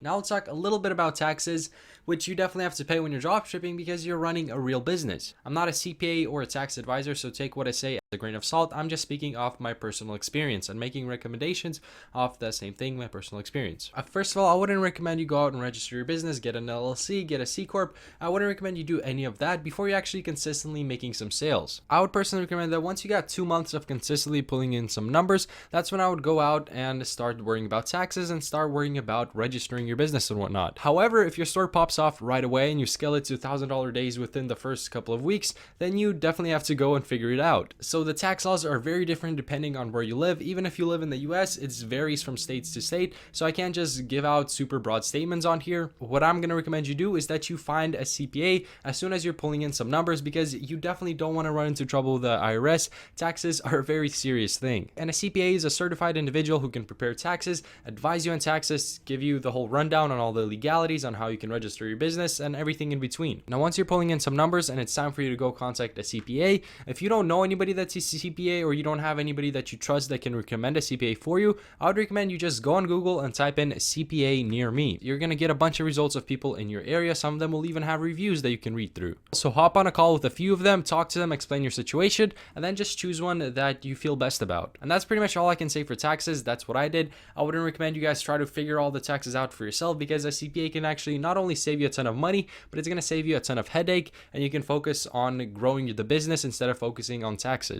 Now let's talk a little bit about taxes, which you definitely have to pay when you're dropshipping because you're running a real business. I'm not a CPA or a tax advisor, so take what I say as a grain of salt. I'm just speaking off my personal experience and making recommendations off the same thing, my personal experience. First of all, I wouldn't recommend you go out and register your business, get an LLC, get a C Corp. I wouldn't recommend you do any of that before you're actually consistently making some sales. I would personally recommend that once you got 2 months of consistently pulling in some numbers, that's when I would go out and start worrying about taxes and start worrying about registering your business and whatnot. However, if your store pops off right away and you scale it to $1,000 days within the first couple of weeks, then you definitely have to go and figure it out. So the tax laws are very different depending on where you live. Even if you live in the US, it varies from state to state, so I can't just give out super broad statements on here. What I'm going to recommend you do is that you find a CPA as soon as you're pulling in some numbers, because you definitely don't want to run into trouble with the IRS. Taxes are a very serious thing, and a CPA is a certified individual who can prepare taxes, advise you on taxes, give you the whole rundown on all the legalities on how you can register your business and everything in between. Now, once you're pulling in some numbers and it's time for you to go contact a CPA, if you don't know anybody that's a CPA or you don't have anybody that you trust that can recommend a CPA for you, I would recommend you just go on Google and type in CPA near me. You're going to get a bunch of results of people in your area. Some of them will even have reviews that you can read through. So hop on a call with a few of them, talk to them, explain your situation, and then just choose one that you feel best about. And that's pretty much all I can say for taxes. That's what I did. I wouldn't recommend you guys try to figure all the taxes out for yourself, because a CPA can actually not only save you a ton of money, but it's going to save you a ton of headache, and you can focus on growing the business instead of focusing on taxes.